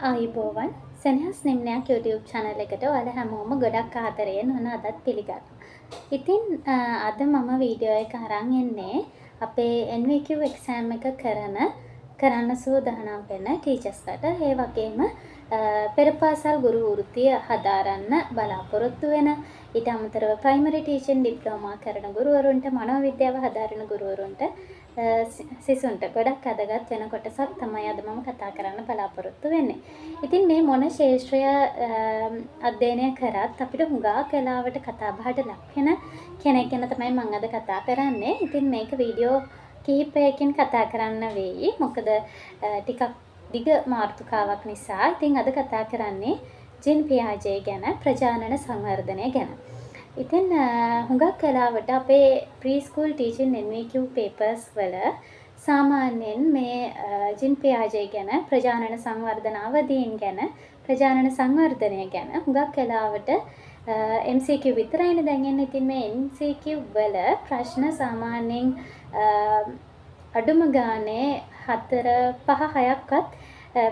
ආයුබෝවන් සෙනෙහස් නිම්නයක් YouTube channel එකට ඔයාලා හැමෝම ගොඩක් ආදරයෙන් ඔන්න අදත් පිළිගන්නවා. ඉතින් අද මම වීඩියෝ එක අරන් එන්නේ අපේ NVQ exam එක කරන්න සූදානම් වෙන ටීචර්ස්ලාට ඒ වගේම පෙර පාසල් ගුරු වෘත්තිය හදාරන්න බලාපොරොත්තු වෙන ඊට අමතරව ප්‍රයිමරි ටීචින් ඩිප්ලෝමා කරන ගුරුවරුන්ට මනෝවිද්‍යාව හදාරන ගුරුවරුන්ට සිසුන්ට ගොඩක් අදගත් වෙන කොටසක් තමයි අද මම කතා කරන්න බලාපොරොත්තු වෙන්නේ. ඉතින් මේ මොන ශාස්ත්‍රය අධ්‍යයනය කරත් අපිට හුඟක් වෙලාවට කතා බහට ලක් වෙන කෙනෙක් ගැන තමයි මම අද කතා කරන්නේ. ඉතින් මේක වීඩියෝ කිහිපයකින් කතා කරන්න වෙයි. මොකද ටිකක් දිග මාතෘකාවක් නිසා. ඉතින් අද කතා කරන්නේ ජින් පියාජේ ගැන, ප්‍රජානන සංවර්ධනය ගැන. ඉතින් හුඟක් වෙලාවට අපේ ප්‍රී ස්කූල් ටීචින් NVQ papers වල සාමාන්‍යයෙන් මේ ජින් පියාජේ ගැන, ප්‍රජානන සංවර්ධන අවදීන් ගැන, ප්‍රජානන සංවර්ධනය ගැන හුඟක් වෙලාවට MCQ විතරයිනේ දැන් එන්නේ. ඉතින් මේ MCQ වල ප්‍රශ්න සාමාන්‍යයෙන් අඩුම ගානේ 4 5 6ක්වත්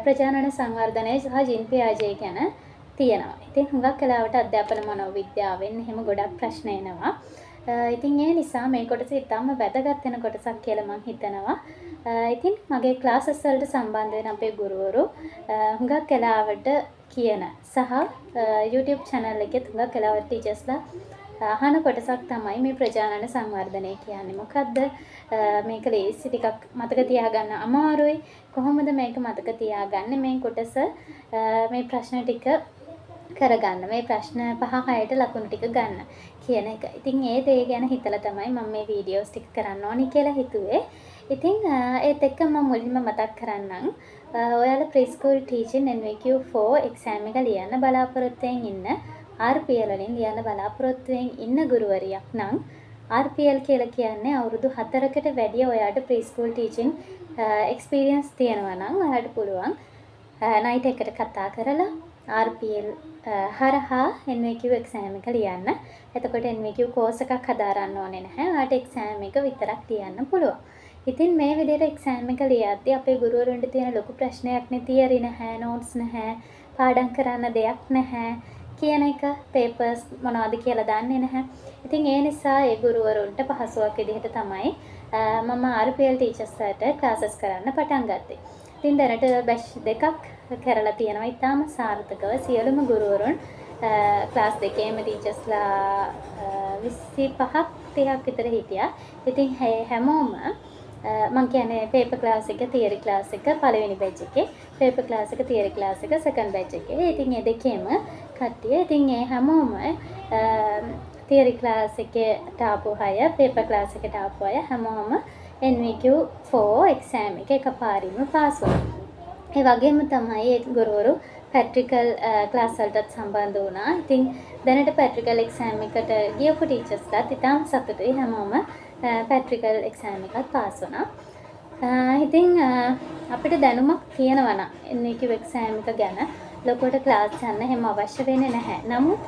ප්‍රජානන සංවර්ධනය සහ ජින් පියාජේ ගැන තියෙනවා. ඉතින් හුඟක් වෙලාවට අධ්‍යාපන මනෝවිද්‍යාවෙන් එහෙම ගොඩක් ප්‍රශ්න එනවා. ඉතින් ඒ නිසා මේ කොටස ඉතාම වැදගත් වෙන කොටසක් කියලා මම හිතනවා. ඉතින් මගේ ක්ලාසස් වලට සම්බන්ධ වෙන අපේ ගුරුවරු හුඟක් වෙලාවට කියන සහ YouTube channel එකේ හුඟක් වෙලාවට ටීචර්ස්ලා අහන කොටසක් තමයි මේ ප්‍රජානන සංවර්ධනය කියන්නේ මොකද්ද? මේක ලේසි ටිකක් මතක තියාගන්න අමාරුයි. කොහොමද මේක මතක තියාගන්නේ? මේ කොටස මේ ප්‍රශ්න ටික කරගන්න, මේ ප්‍රශ්න 5-6ට ලකුණු ටික ගන්න කියන එක. ඉතින් ඒ දේ ගැන හිතලා තමයි මම මේ වීඩියෝස් ටික කරන්න ඕනි කියලා හිතුවේ. ඉතින් ඒත් එක්ක මම මුලින්ම මතක් කරන්නම් ඔයාලා ප්‍රී-ස්කූල් ටීචින් NVQ 4 exam එක ලියන්න බලාපොරොත්තුෙන් ඉන්න RPL වලින් ලියන්න බලාපොරොත්තුෙන් ඉන්න ගුරුවරියක් නම් RPL කියලා කියන්නේ අවුරුදු 4කට වැඩි ඔයාට ප්‍රී-ස්කූල් ටීචින් එක්ස්පීරියන්ස් තියෙනවා නම් ඔයාලට පුළුවන් නයිට් එකට කතා කරලා RPL හරහා NVQ exam එක ලියන්න. එතකොට NVQ course එකක් හදාරන්න ඕනේ නැහැ. ඔයාලට exam එක විතරක් ලියන්න පුළුවන්. ඉතින් මේ විදිහට exam එක ලියද්දී අපේ ගුරුවරුන්ට තියෙන ලොකු ප්‍රශ්නයක් නේ තියරි නැහැ, notes නැහැ, පාඩම් කරන්න දෙයක් නැහැ කියන එක, papers මොනවද කියලා දන්නේ නැහැ. ඉතින් ඒ නිසා ඒ ගුරුවරුන්ට පහසුවක් විදිහට තමයි මම RPL teachers-ලාට classes කරන්න පටන් ගත්තේ. ඉතින් දැනට බැච් දෙකක් කරලා තියෙනවා. ඉතාම සාර්ථකව සියලුම ගුරුවරුන් ක්ලාස් දෙකේම ටීචර්ස්ලා 25ක් 30ක් විතර හිටියා. ඉතින් හැමෝම මම කියන්නේ පේපර් ක්ලාස් එක, තියරි ක්ලාස් එක පළවෙනි බැච් එකේ, පේපර් ක්ලාස් එක, තියරි ක්ලාස් එක සෙකන්ඩ් බැච් එකේ. ඉතින් මේ දෙකේම කට්ටිය ඉතින් ඒ හැමෝම තියරි ක්ලාස් එකට ආපු අය, පේපර් ක්ලාස් එකට ආපු අය හැමෝම NVQ 4 exam එක එකපාරින්ම පාස් වුණා. ඒ වගේම තමයි ඒ ගුරුවරු ප්‍රැක්ටිකල් ක්ලාස් වලටත් සම්බන්ධ වුණා. ඉතින් දැනට ප්‍රැක්ටිකල් එක්සෑම් එකට ගියපු ටීචර්ස්ලාත් ඉතාම සතුටුයි. හැමෝම ප්‍රැක්ටිකල් එක්සෑම් එකත් පාස් වුණා. ඉතින් අපිට දැනුමක් තියෙනවා නම් NVQ එක්සෑම් එක ගැන ලොකුවට ක්ලාස් යන්න හැම අවශ්‍ය වෙන්නේ නැහැ. නමුත්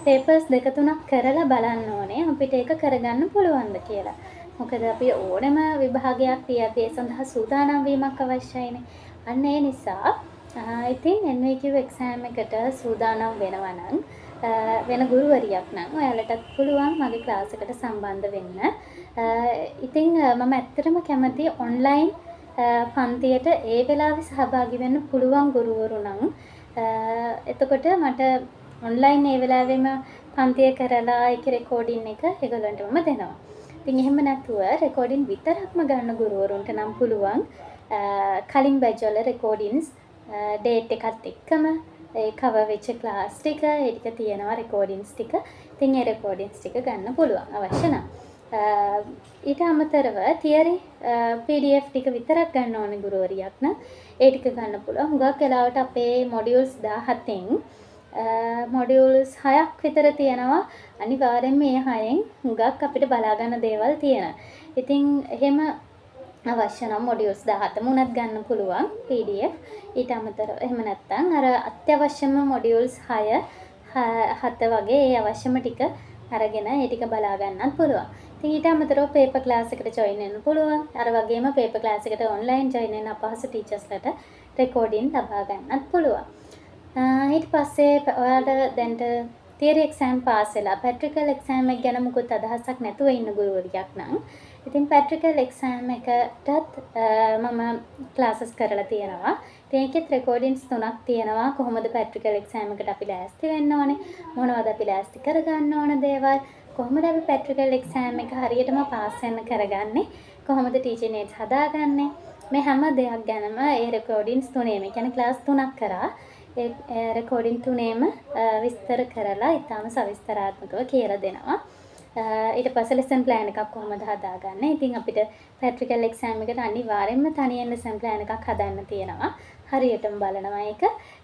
පේපර්ස් 2-3ක් කරලා බලන්න ඕනේ අපිට ඒක කරගන්න පුළුවන්ද කියලා. මොකද අපි ඕනෑම විභාගයක් තියදී ඒ සඳහා සූදානම් වීමක් අවශ්‍යයිනේ. අන්න ඒ නිසා ඉතින් NVQ exam එකට සූදානම් වෙනවා නම් වෙන ගුරුවරියක් නම් ඔයාලටත් පුළුවන් මගේ ක්ලාස් එකට සම්බන්ධ වෙන්න. ඉතින් මම ඇත්තටම කැමති ඔන්ලයින් පන්තියට ඒ වෙලාවේ සහභාගී වෙන්න පුළුවන් ගුරුවරු නම් එතකොට මට ඔන්ලයින් ඒ වෙලාවෙම පන්තිය කරලා ඒක රෙකෝඩින් එක ඒගොල්ලන්ටම දෙනවා. ඉතින් එහෙම නැතුව රෙකෝඩින් විතරක්ම ගන්න ගුරුවරුන්ට නම් පුළුවන් කලින් බැච් වල රෙකෝඩින්ස් ඩේට් එකත් එක්කම ඒ කවර් වෙච්ච ක්ලාස් ටික ඒ ටික තියෙනවා රෙකෝඩින්ස් ටික. ඉතින් ඒ රෙකෝඩින්ස් ටික ගන්න පුළුවන් අවශ්‍ය නම්. ඊට අමතරව තියරි PDF ටික විතරක් ගන්න ඕනේ ගුරුවරියක් නම් ඒ ටික ගන්න පුළුවන්. හුඟක් වෙලාවට අපේ මොඩියුල්ස් 17න් මොඩියුල්ස් 6ක් විතර තියෙනවා. අනිවාර්යෙන්ම මේ 6න් හුඟක් අපිට බලා ගන්න දේවල් තියෙනවා. ඉතින් එහෙම අවශ්‍ය නම් මොඩියුල්ස් 17ම උනත් ගන්න පුළුවන් PDF. ඊට අමතරව එහෙම නැත්නම් අර අත්‍යවශ්‍යම මොඩියුල්ස් 6 7 වගේ ඒ අවශ්‍යම ටික අරගෙන ඒ ටික බලා ගන්නත් පුළුවන්. ඉතින් ඊට අමතරව පේපර් ක්ලාස් එකට ජොයින් වෙන්න පුළුවන්. අර වගේම පේපර් ක්ලාස් එකට ඔන්ලයින් ජොයින් වෙන්න අපහසු ටීචර්ස්ලාට රෙකෝඩින් ලබා ගන්නත් පුළුවන්. ඊට පස්සේ ඔයාලට දැන්ට තියරි එක්සෑම් පාස් වෙලා ප්‍රැක්ටිකල් එක්සෑම් එක ගැන මුකුත් අදහසක් නැතුව ඉන්න ගුරුවරියක් නම් ඉතින් ප්‍රැක්ටිකල් එක්සෑම් එකටත් මම ක්ලාසස් කරලා තියෙනවා. ඉතින් ඒකෙත් රෙකෝඩින්ස් 3ක් තියෙනවා. කොහොමද ප්‍රැක්ටිකල් එක්සෑම් එකට අපි ලෑස්ති වෙන්න ඕනේ? මොනවද අපි ලෑස්ති කරගන්න ඕන දේවල්? කොහොමද අපි ප්‍රැක්ටිකල් එක්සෑම් එක හරියටම පාස් වෙන්න කරගන්නේ? කොහොමද ටීචින් ඒඩ්ස් හදාගන්නේ? මේ හැම දෙයක් ගැනම ඒ රෙකෝඩින්ස් 3ෙම කියන්නේ ක්ලාස් 3ක් කරා ඒ රෙකෝඩින් 3ෙම විස්තර කරලා ඉතාම සවිස්තරාත්මකව කියලා දෙනවා. ඊට පස්සේ ලෙසන් ප්ලෑන් එකක් කොහොමද හදාගන්නේ? ඉතින් අපිට ප්‍රැක්ටිකල් එක්සෑම් එකට අනිවාර්යෙන්ම තනියෙන් ලෙසන් ප්ලෑන් එකක් හදන්න තියෙනවා. හරියටම බලනවා ඒක.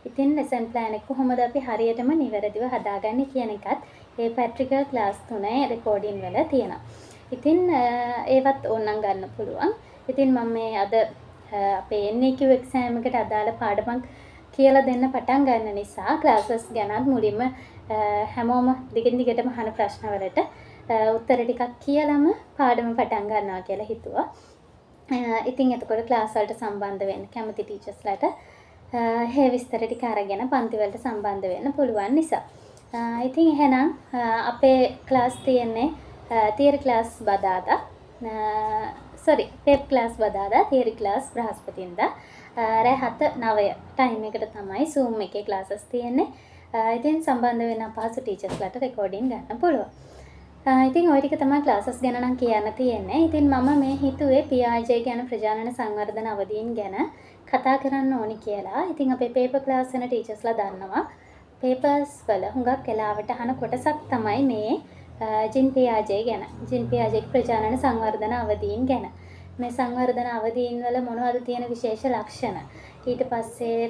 ඉතින් ලෙසන් ප්ලෑන් එක කොහොමද අපි හරියටම නිවැරදිව හදාගන්නේ කියන එකත් ඒ ප්‍රැක්ටිකල් ක්ලාස් 3 රෙකෝඩින් වල තියෙනවා. ඉතින් ඒවත් ඕනනම් ගන්න පුළුවන්. ඉතින් මම මේ අද අපේ NAQ එක්සෑම් එකට අදාළ පාඩමක් කියලා දෙන්න පටන් ගන්න නිසා ක්ලාසස් ගැනත් මුලින්ම හැමෝම දිගින් දිගටම අහන ප්‍රශ්න වලට උත්තර ටිකක් කියලාම පාඩම පටන් ගන්නවා කියලා හිතුවා. ඉතින් එතකොට ක්ලාස් වලට සම්බන්ධ වෙන්න කැමති ටීචර්ස්ලාට මේ විස්තර ටික අරගෙන පන්ති වලට සම්බන්ධ වෙන්න පුළුවන් නිසා. ඉතින් එහෙනම් අපේ ක්ලාස් තියෙන්නේ තියරි ක්ලාස් බදාදා පෙප් ක්ලාස් බදාදා තියරි ක්ලාස් බ්‍රහස්පතින්දා රෑ 7-9 ටයිම් එකට තමයි Zoom එකේ ක්ලාසස් තියෙන්නේ. ඉතින් සම්බන්ධ වෙන්න අපහසු ටීචර්ස්ලාට රෙකෝඩින් ගන්න පුළුවන්. ඉතින් ওই ටික තමයි ක්ලාසස් ගැන නම් කියන්න තියෙන්නේ. ඉතින් මම මේ හිතුවේ PRJ ගැන ප්‍රජානන සංවර්ධන අවදීන් ගැන කතා කරන්න ඕනි කියලා. ඉතින් අපේ පේපර් ක්ලාස් වෙන ටීචර්ස්ලා දන්නවා. පේපර්ස් වල හුඟක් වෙලාවට අහන කොටසක් තමයි මේ ජින් PRJ ගැන. ජින් PRJ ප්‍රජානන සංවර්ධන අවදීන් ගැන. මේ සංවර්ධන අවදීන් වල මොනවද තියෙන විශේෂ ලක්ෂණ? ඊට පස්සේ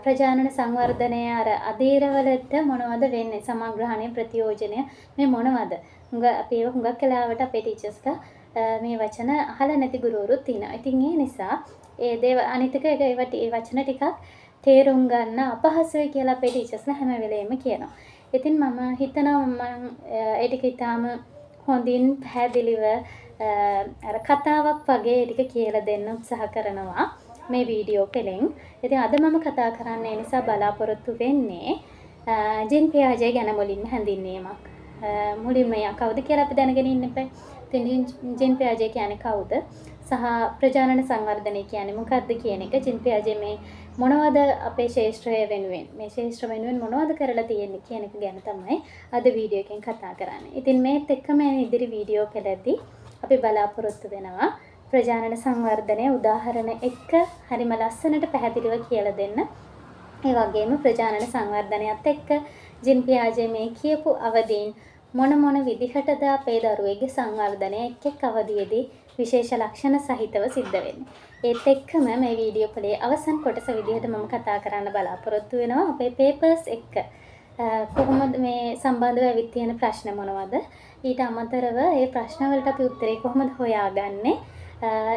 ප්‍රජානන සංවර්ධනය අර අධීරවලට මොනවද වෙන්නේ? සමග්‍රහණය ප්‍රතියෝජනය මේ මොනවද? අපි ඒව හුඟක් වෙලාවට අපේ ටීචර්ස්ලා මේ වචන අහලා නැති ගුරුවරුත් ඉන්නවා. ඉතින් ඒ නිසා ඒ අනිත් එක ඒ වචන ටිකක් තේරුම් ගන්න අපහසුයි කියලා අපේ ටීචර්ස්ලා හැම වෙලේම කියනවා. ඉතින් මම හිතනවා මම ඒ ටික ඊටාම හොඳින් පැහැදිලිව අර කතාවක් වගේ ටික කියලා දෙන්න උත්සාහ කරනවා මේ වීඩියෝ පෙළෙන්. ඉතින් අද මම කතා කරන්නේ නිසා බලාපොරොත්තු වෙන්නේ ජින් PRJ ගැන මුලින්ම හැඳින්වීමක්. මුලින්ම යා කවුද කියලා අපි දැනගෙන ඉන්න එපා. ඉතින් ජින් PRJ කියන්නේ කවුද? සහ ප්‍රජානන සංවර්ධනය කියන්නේ මොකක්ද කියන එක ජින් PRJ මේ මොනවද අපේ ශාස්ත්‍රය වෙනුවෙන් මේ ශාස්ත්‍ර වෙනුවෙන් මොනවද කරලා තියෙන්නේ කියන එක ගැන තමයි අද වීඩියෝ එකෙන් කතා කරන්නේ. ඉතින් මේත් එක්කම ඉදිරි වීඩියෝ පෙළදී අපි බලාපොරොත්තු වෙනවා ප්‍රජානන සංවර්ධනය උදාහරණ එක්ක හරිම ලස්සනට පැහැදිලිව කියලා දෙන්න. ඒ වගේම ප්‍රජානන සංවර්ධනයත් එක්ක ජින් PRJ මේ කියපු අවදීන් මොන විදිහටද අපේ දරුවෙගේ සංවර්ධනය එක්ක අවදීයේදී විශේෂ ලක්ෂණ සහිතව සිද්ධ වෙන්නේ. ඒත් එක්කම මේ වීඩියෝ පොලේ අවසන් කොටස විදිහට මම කතා කරන්න බලාපොරොත්තු වෙනවා අපේ පේපර්ස් එක්ක. කොහොමද මේ සම්බන්ධව ඇවිත් තියෙන ප්‍රශ්න මොනවද? ඊට අමතරව මේ ප්‍රශ්න වලට අපි උත්තරේ කොහොමද හොයාගන්නේ?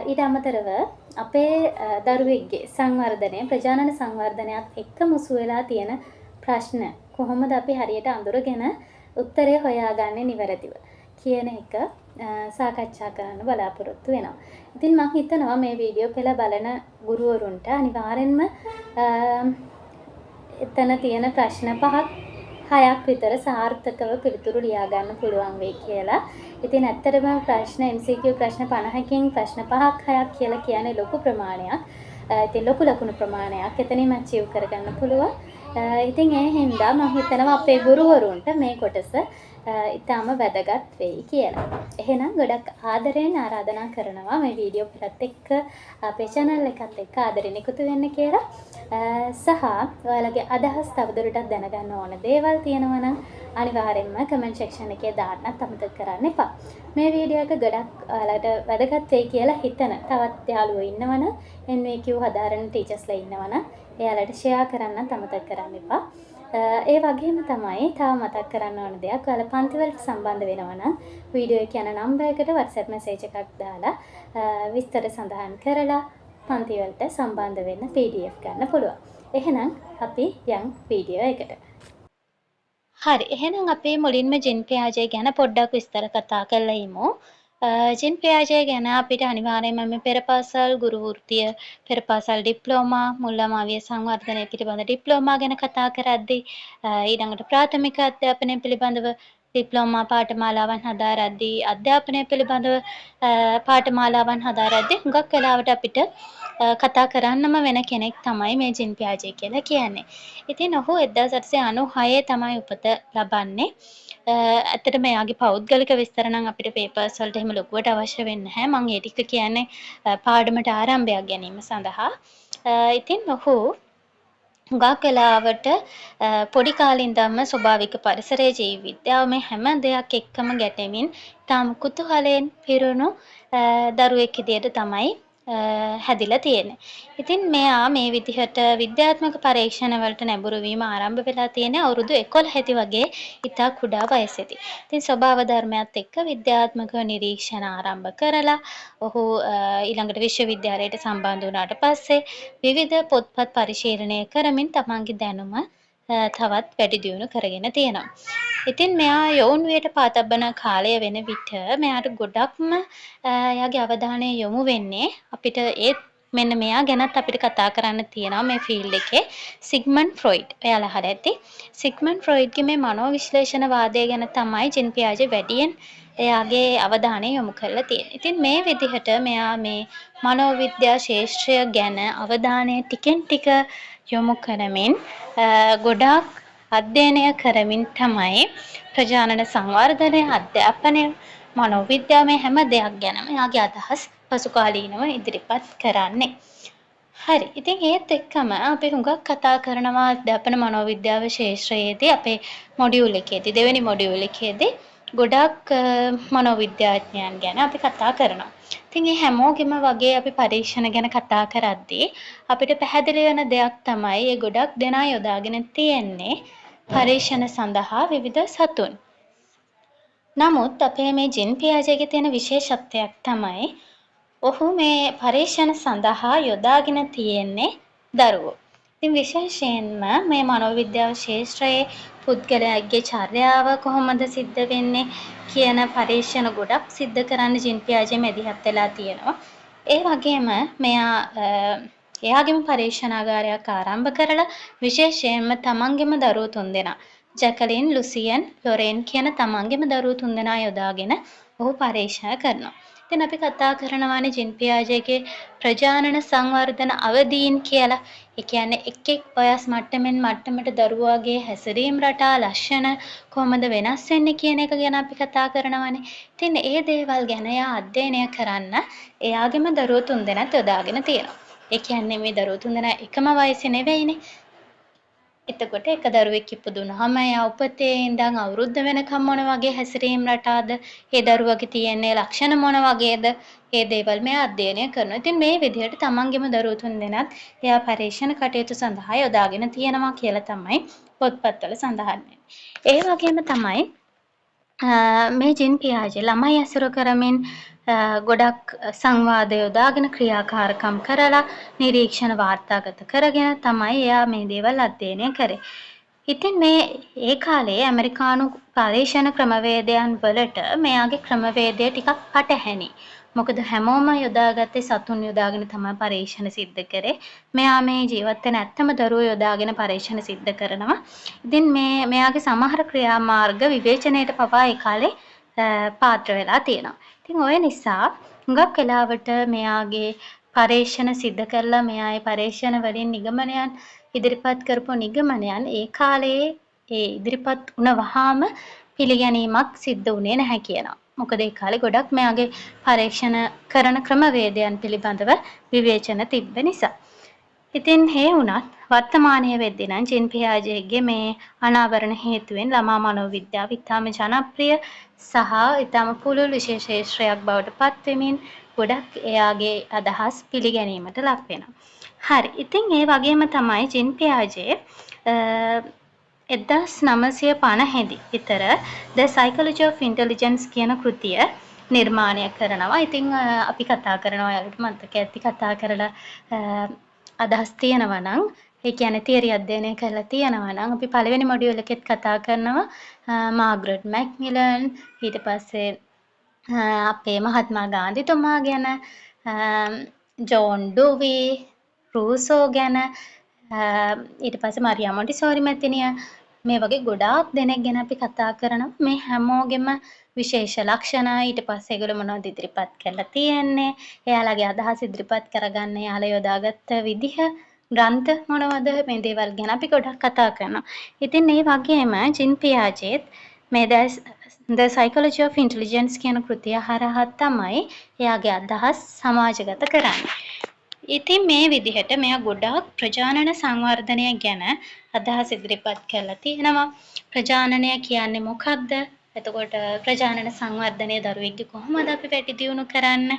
ඊට අමතරව අපේ දරුවෙක්ගේ සංවර්ධනය ප්‍රජානන සංවර්ධනයත් එක්ක මුසු වෙලා තියෙන ප්‍රශ්න කොහොමද අපි හරියට අඳුරගෙන උත්තරේ හොයාගන්නේ නිවැරදිව කියන එක සාකච්ඡා කරන්න බලාපොරොත්තු වෙනවා. ඉතින් මම හිතනවා මේ වීඩියෝ පෙළ බලන ගුරුවරුන්ට අනිවාර්යෙන්ම එතන තියෙන ප්‍රශ්න 5-6ක් විතර සාර්ථකව පිළිතුරු ලියා ගන්න පුළුවන් වෙයි කියලා. ඉතින් ඇත්තටම ප්‍රශ්න MCQ ප්‍රශ්න 50කින් ප්‍රශ්න 5-6ක් කියලා කියන්නේ ලොකු ප්‍රමාණයක්. ඉතින් ලොකු ලකුණු ප්‍රමාණයක් එතනින්ම අචීව් කරගන්න පුළුවන්. ඉතින් ඒ හින්දා මම හිතනවා අපේ ගුරුවරුන්ට මේ කොටස ඉතාම වැදගත් වෙයි කියලා. එහෙනම් ගොඩක් ආදරයෙන් ආරාධනා කරනවා මේ වීඩියෝ පිටත් එක්ක අපේ channel එකත් එක්ක ආදරෙන් එකතු වෙන්න කියලා. සහ ඔයාලගේ අදහස් තවදුරටත් දැනගන්න ඕන දේවල් තියෙනවා නම් අනිවාර්යෙන්ම comment section එකේ දාන්නත් අමතක කරන්න එපා. මේ වීඩියෝ එක ගොඩක් ඔයාලට වැදගත් වෙයි කියලා හිතන තවත් යාළුවෝ ඉන්නවනම් NAQ හදාරන ටීචර්ස්ලා ඉන්නවනම් එයාලට share කරන්නත් අමතක කරන්න එපා. ඒ වගේම තමයි තව මතක් කරන්න ඕන දෙයක් ඔයාලා පන්ති වලට සම්බන්ධ වෙනවා නම් වීඩියෝ එක යන නම්බර් එකට WhatsApp message එකක් දාලා විස්තර සඳහන් කරලා පන්ති වලට සම්බන්ධ වෙන්න PDF ගන්න පුළුවන්. එහෙනම් අපි යන් වීඩියෝ එකට. හරි. එහෙනම් අපි මුලින්ම ජින් PRJ ගැන පොඩ්ඩක් විස්තර කතා කරලා ඉමු. ජින් පියාජේ ගැන අපිට අනිවාර්යයෙන්ම මේ පෙරපාසල් ගුරු වෘත්තිය, පෙරපාසල් ඩිප්ලෝමා, මුල්ලමාවිය සංවර්ධනය පිළිබඳ ඩිප්ලෝමා ගැන කතා කරද්දී ඊළඟට ප්‍රාථමික අධ්‍යාපනය පිළිබඳව ඩිප්ලෝමා පාඨමාලාවන් හදාරද්දී අධ්‍යාපනය පිළිබඳව පාඨමාලාවන් හදාරද්දී හුඟක් වෙලාවට අපිට කතා කරන්නම වෙන කෙනෙක් තමයි මේ ජින් පියාජේ කියලා කියන්නේ. ඉතින් ඔහු 1896 තමයි උපත ලබන්නේ. ඇත්තට මෙයාගේ පෞද්ගලික විස්තර නම් අපිට පේපර්ස් වලට එහෙම ලොකුවට අවශ්‍ය වෙන්නේ නැහැ. මම ඒ ටික කියන්නේ පාඩමට ආරම්භයක් ගැනීම සඳහා. ඉතින් ඔහු හුඟක් වෙලාවට පොඩි කාලේ ඉඳන්ම ස්වභාවික පරිසරයේ ජීව විද්‍යාව මේ හැම දෙයක් එක්කම ගැටෙමින් තාම කුතුහලයෙන් පිරුණු දරුවෙක් විදියට තමයි හැදිලා තියෙන්නේ. ඉතින් මෙයා මේ විදිහට විද්‍යාත්මක පරීක්ෂණ වලට නැඹුරු වීම ආරම්භ වෙලා තියෙන්නේ අවුරුදු 11 ඇති වගේ ඉතා කුඩා වයසේදී. ඉතින් ස්වභාව ධර්මයත් එක්ක විද්‍යාත්මක නිරීක්ෂණ ආරම්භ කරලා ඔහු ඊළඟට විශ්වවිද්‍යාලයට සම්බන්ධ වුණාට පස්සේ විවිධ පොත්පත් පරිශීලනය කරමින් තමන්ගේ දැනුම තවත් වැඩි දියුණු කරගෙන තියෙනවා. ඉතින් මෙයා යොවුන් වියට පාතබන කාලය වෙන විට මෙයාට ගොඩක්ම එයාගේ අවධානය යොමු වෙන්නේ අපිට මෙන්න මෙයා ගැනත් අපිට කතා කරන්න තියෙනවා මේ ෆීල්ඩ් එකේ සිග්මන්ඩ් ෆ්‍රොයිඩ්. එයාලා අහලා ඇති. සිග්මන්ඩ් ෆ්‍රොයිඩ්ගේ මේ මනෝවිශ්ලේෂණ වාදය ගැන තමයි ජින් පියාජේ වැඩියෙන් එයාගේ අවධානය යොමු කරලා තියෙන්නේ. ඉතින් මේ විදිහට මෙයා මේ මනෝවිද්‍යා ශාස්ත්‍රය ගැන අවධානය ටිකෙන් ටික යොමු කරමින් ගොඩාක් අධ්‍යයනය කරමින් තමයි ප්‍රජානන සංවර්ධනය, අධ්‍යාපනය, මනෝවිද්‍යාව මේ හැම දෙයක් ගැනම එයාගේ අදහස් පසුකාලීනව ඉදිරිපත් කරන්නේ. හරි. ඉතින් ඒත් එක්කම අපි හුඟක් කතා කරනවා අධ්‍යාපන මනෝවිද්‍යාව ශාස්ත්‍රයේදී අපේ මොඩියුල් එකේදී දෙවෙනි මොඩියුල් එකේදී ගොඩක් මනෝවිද්‍යාඥයන් ගැන අපි කතා කරනවා. ඉතින් මේ හැමෝගෙම වගේ අපි පරීක්ෂණ ගැන කතා කරද්දී අපිට පැහැදිලි වෙන දෙයක් තමයි මේ ගොඩක් දෙනා යොදාගෙන තියෙන්නේ පරීක්ෂණ සඳහා විවිධ සතුන්. නමුත් අපේ මේ ජින් පියාජේගේ තියෙන විශේෂත්වයක් තමයි ඔහු මේ පරීක්ෂණ සඳහා යොදාගෙන තියෙන්නේ දරුවෝ. ඉතින් විශේෂයෙන්ම මේ මනෝවිද්‍යාව ශාස්ත්‍රයේ පුද්ගලයාගේ චර්යාව කොහොමද සිද්ධ වෙන්නේ කියන පරීක්ෂණ ගොඩක් සිද්ධ කරන්න ජින් පියාජේ මැදිහත් වෙලා තියෙනවා. ඒ වගේම මෙයා එයාගේම පරීක්ෂණාගාරයක් ආරම්භ කරලා විශේෂයෙන්ම තමන්ගේම දරුවෝ තුන්දෙනා ජැකලින්, ලුසියන්, ලොරෙන් කියන තමන්ගේම දරුවෝ තුන්දෙනා යොදාගෙන ඔහු පරීක්ෂණ කරනවා. ඉතින් අපි කතා කරනවානේ ජින් පියාජේගේ ප්‍රජානන සංවර්ධන අවදීන් කියලා. ඒ කියන්නේ එක් වයස් මට්ටමින් මට්ටමට දරුවාගේ හැසිරීම් රටා ලක්ෂණ කොහොමද වෙනස් වෙන්නේ කියන එක ගැන අපි කතා කරනවානේ. ඉතින් ඒ දේවල් ගැන එයා අධ්‍යයනය කරන්න එයාගේම දරුවෝ තුන්දෙනාත් යොදාගෙන තියෙනවා. ඒ කියන්නේ මේ දරුවෝ තුන්දෙනා එකම වයසේ නෙවෙයිනේ. එතකොට එක දරුවෙක් ඉපදුනහම එයා උපතේ ඉඳන් අවුරුද්ද වෙනකම් මොන වගේ හැසිරීම් රටාද ඒ දරුවගේ තියෙන්නේ ලක්ෂණ මොන වගේද ඒ දේවල් මේ අධ්‍යයනය කරනවා. ඉතින් මේ විදිහට තමන්ගේම දරුවෝ තුන්දෙනාත් එයා පරීක්ෂණ කටයුතු සඳහා යොදාගෙන තියෙනවා කියලා තමයි පොත්පත්වල සඳහන් වෙන්නේ. ඒ වගේම තමයි මේ ජින් පියාජේ ළමයි ඇසුරු කරමින් ගොඩක් සංවාද යොදාගෙන ක්‍රියාකාරකම් කරලා නිරීක්ෂණ වාර්තාගත කරගෙන තමයි එයා මේ දේවල් අධ්‍යයනය කරේ. ඉතින් ඒ කාලේ ඇමරිකානු පරීක්ෂණ ක්‍රමවේදයන් වලට මෙයාගේ ක්‍රමවේදය ටිකක් පටහැනි. මොකද හැමෝම යොදාගත්තේ සතුන් යොදාගෙන තමයි පරීක්ෂණ සිද්ධ කරේ. මෙයා මේ ජීවත් වෙන ඇත්තම දරුවෝ යොදාගෙන පරීක්ෂණ සිද්ධ කරනවා. ඉතින් මෙයාගේ සමහර ක්‍රියාමාර්ග විවේචනයට පවා ඒ කාලේ පාත්‍ර වෙලා තියෙනවා. ඉතින් ඔය නිසා හුඟක් වෙලාවට මෙයාගේ පරීක්ෂණ සිද්ධ කරලා මෙයා ඒ පරීක්ෂණ වලින් නිගමනයන් ඉදිරිපත් කරපු නිගමනයන් ඒ කාලේ ඒ ඉදිරිපත් වුණ වහාම පිළිගැනීමක් සිද්ධ වුණේ නැහැ කියනවා. මොකද ඒ කාලේ ගොඩක් මෙයාගේ පරීක්ෂණ කරන ක්‍රමවේදයන් පිළිබඳව විවේචන තිබ්බ නිසා. ඉතින් ඒ වුණත් වර්තමානයේ වෙද්දී නම් ජින් පියාජේගේ මේ අනාවරණ හේතුවෙන් ළමා මනෝවිද්‍යාව ඉතාම ජනප්‍රිය සහ ඉතාම පුළුල් විශේෂ ශාස්ත්‍රයක් බවට පත් වෙමින් ගොඩක් එයාගේ අදහස් පිළිගැනීමට ලක් වෙනවා. හරි. ඉතින් ඒ වගේම තමයි ජින් පියාජේ 1950 දී විතර The Psychology of Intelligence කියන කෘතිය නිර්මාණය කරනවා. ඉතින් අපි කතා කරනවා ඔයාලට මතක ඇති කතා කරලා අදහස් තියෙනවා නම් ඒ කියන්නේ තියරි අධ්‍යයනය කරලා තියෙනවා නම් අපි පළවෙනි මොඩියුල් එකෙත් කතා කරනවා මාග්‍රට් මැක්මිලන් ඊට පස්සේ අපේ මහත්මා ගාන්ධිතුමා ගැන, ජෝන් ඩුවි, රූසෝ ගැන, ඊට පස්සේ මරියා මොන්ටිසෝරි මැතිණිය, මේ වගේ ගොඩාක් දෙනෙක් ගැන අපි කතා කරනවා. මේ හැමෝගෙම විශේෂ ලක්ෂණ, ඊට පස්සේ ඒගොල්ලෝ මොනවද ඉදිරිපත් කරලා තියෙන්නේ, එයාලගේ අදහස් ඉදිරිපත් කරගන්න එයාලා යොදාගත්ත විදිහ, ග්‍රන්ථ මොනවද, මේ දේවල් ගැන අපි ගොඩක් කතා කරනවා. ඉතින් මේ වගේම ජින් පියාජෙත් මේ The Psychology of Intelligence කියන කෘතිය හරහා තමයි එයාගේ අදහස් සමාජගත කරන්නේ. ඉතින් මේ විදිහට මෙයා ගොඩාක් ප්‍රජානන සංවර්ධනය ගැන අදහස් ඉදිරිපත් කරලා තියෙනවා. ප්‍රජානනය කියන්නේ මොකක්ද? එතකොට ප්‍රජානන සංවර්ධනය දරුවෙක්ගේ කොහොමද අපි වැඩි දියුණු කරන්න?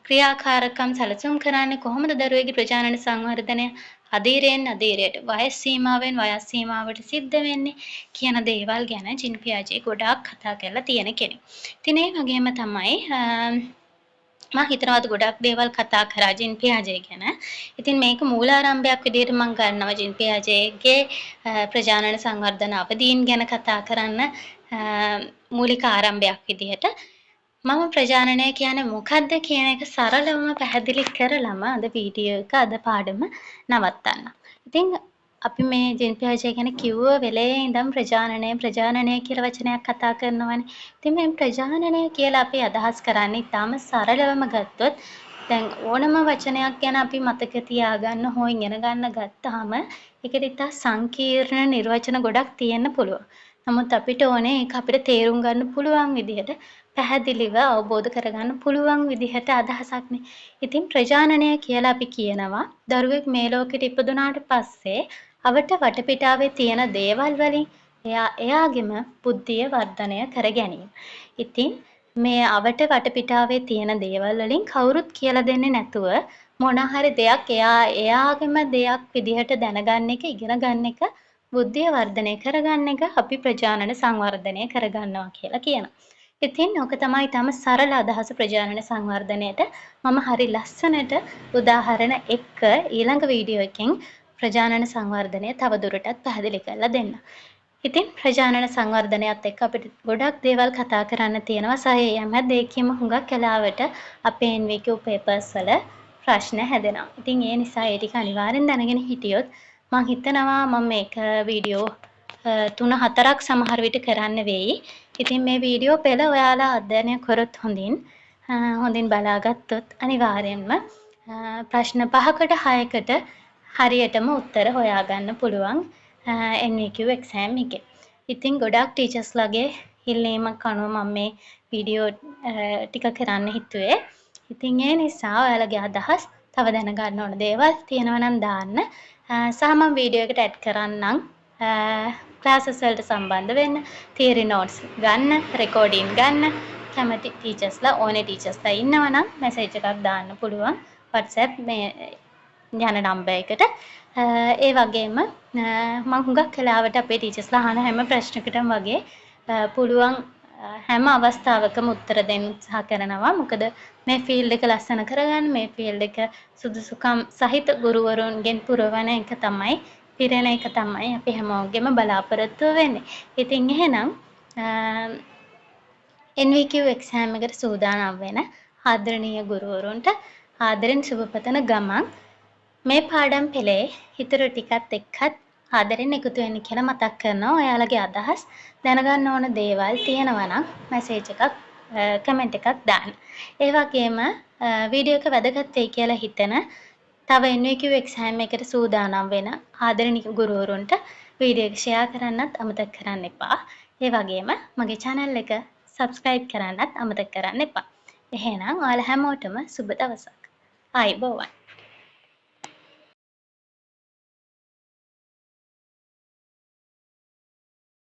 ක්‍රියාකාරකම් සැලසුම් කරන්නේ කොහොමද දරුවෙක්ගේ ප්‍රජානන සංවර්ධනය අධීරයෙන් අධීරයට වයස් සීමාවෙන් වයස් සීමාවට සිද්ධ වෙන්නේ කියන දේවල් ගැන ජින් පියාජේ ගොඩාක් කතා කරලා තියෙන කෙනෙක්. ඉතින් ඒ වගේම තමයි මම හිතනවා ගොඩක් දේවල් කතා කරා ජින් පියාජේ ගැන. ඉතින් මේක මූලාරම්භයක් විදිහට මම ගන්නවා ජින් පියාජේගේ ප්‍රජානන සංවර්ධන අවදීන් ගැන කතා කරන්න මූලික ආරම්භයක් විදිහට. මම ප්‍රජානනය කියන්නේ මොකක්ද කියන එක සරලවම පැහැදිලි කරලම අද වීඩියෝ එක අද පාඩම නවත්තන්න. ඉතින් අපි මේ ජින් පියාජේ ගැන කිව්ව වෙලේ ඉඳන් ප්‍රජානනය කියලා වචනයක් කතා කරනවානේ. ඉතින් මේ ප්‍රජානනය කියලා අපි අදහස් කරන්නේ ඊටාම සරලවම ගත්තොත් දැන් ඕනම වචනයක් ගැන අපි මතක තියාගන්න හෝ ඉගෙන ගන්න ගත්තාම ඒකට ඉතා සංකීර්ණ නිර්වචන ගොඩක් තියෙන්න පුළුවන්. නමුත් අපිට ඕනේ ඒක අපිට තේරුම් ගන්න පුළුවන් විදිහට පැහැදිලිව අවබෝධ කරගන්න පුළුවන් විදිහට අදහසක්නේ. ඉතින් ප්‍රජානනය කියලා අපි කියනවා දරුවෙක් මේ ලෝකෙට ඉපදුනාට පස්සේ අවට වටපිටාවේ තියෙන දේවල් වලින් එයාගෙම බුද්ධිය වර්ධනය කර ගැනීම. ඉතින් මේ අවට වටපිටාවේ තියෙන දේවල් වලින් කවුරුත් කියලා දෙන්නේ නැතුව මොන හරි දෙයක් එයාගෙම දෙයක් විදිහට දැනගන්න එක, ඉගෙන ගන්න එක, බුද්ධිය වර්ධනය කරගන්න එක අපි ප්‍රජානන සංවර්ධනය කරගන්නවා කියලා කියනවා. ඉතින් ඕක තමයි ඊටම සරල අදහස ප්‍රජානන සංවර්ධනයට. මම හරි ලස්සනට උදාහරණ එක්ක ඊළඟ වීඩියෝ එකෙන් ප්‍රජානන සංවර්ධනය තවදුරටත් පැහැදිලි කරලා දෙන්න. ඉතින් ප්‍රජානන සංවර්ධනයත් එක්ක අපිට ගොඩක් දේවල් කතා කරන්න තියෙනවා. සහ යම් දෙයකින්ම හුඟක් වෙලාවට අපේ NVQ papers වල ප්‍රශ්න හැදෙනවා. ඉතින් ඒ නිසා ඒ ටික අනිවාර්යෙන් දැනගෙන හිටියොත් මම හිතනවා මම මේක වීඩියෝ 3-4ක් සමහර විට කරන්න වෙයි. ඉතින් මේ වීඩියෝ පෙළ ඔයාලා අධ්‍යයනය කරොත් හොඳින් බලාගත්තොත් අනිවාර්යෙන්ම ප්‍රශ්න 5කට 6කට හරියටම උත්තර හොයාගන්න පුළුවන් NVQ exam එකේ. ඉතින් ගොඩක් ටීචර්ස්ලාගේ ඉල්ලීමක් අනුව මම මේ වීඩියෝ ටික කරන්න හිතුවේ. ඉතින් ඒ නිසා ඔයාලගේ අදහස් තව දැනගන්න ඕන දේවල් තියෙනවා නම් දාන්න. සහ මම වීඩියෝ එකට ඇඩ් කරන්නම්. ක්ලාසස් වලට සම්බන්ධ වෙන්න, තියරි නෝට්ස් ගන්න, රෙකෝඩින් ගන්න කැමති ටීචර්ස්ලා ඕනේ ටීචර්ස්ලා ඉන්නවා නම් මැසේජ් එකක් දාන්න පුළුවන් WhatsApp මේ යන නම්බර් එකට. ඒ වගේම මම හුඟක් වෙලාවට අපේ ටීචර්ස්ලා අහන හැම ප්‍රශ්නකටම වගේ පුළුවන් හැම අවස්ථාවකම උත්තර දෙන්න උත්සාහ කරනවා. මොකද මේ ෆීල්ඩ් එක ලස්සන කරගන්න, මේ ෆීල්ඩ් එක සුදුසුකම් සහිත ගුරුවරුන්ගෙන් පුරවන එක තමයි, පිරෙන එක තමයි අපි හැමෝගෙම බලාපොරොත්තුව වෙන්නේ. ඉතින් එහෙනම් NVQ exam එකට සූදානම් වෙන ආදරණීය ගුරුවරුන්ට ආදරෙන් සුබපතන ගමන් මේ පාඩම් පෙළේ ඉතුරු ටිකත් එක්කත් ආදරෙන් එකතු වෙන්න කියලා මතක් කරනවා. ඔයාලගේ අදහස් දැනගන්න ඕන දේවල් තියෙනවා නම් මැසේජ් එකක් කමෙන්ට් එකක් දාන්න. ඒ වගේම වීඩියෝ එක වැදගත් වෙයි කියලා හිතන තව NVQ exam එකට සූදානම් වෙන ආදරණීය ගුරුවරුන්ට වීඩියෝ එක ෂෙයා කරන්නත් අමතක කරන්න එපා. ඒ වගේම මගේ channel එක subscribe කරන්නත් අමතක කරන්න එපා. එහෙනම් ඔයාලා හැමෝටම සුබ දවසක්. ආයුබෝවන්.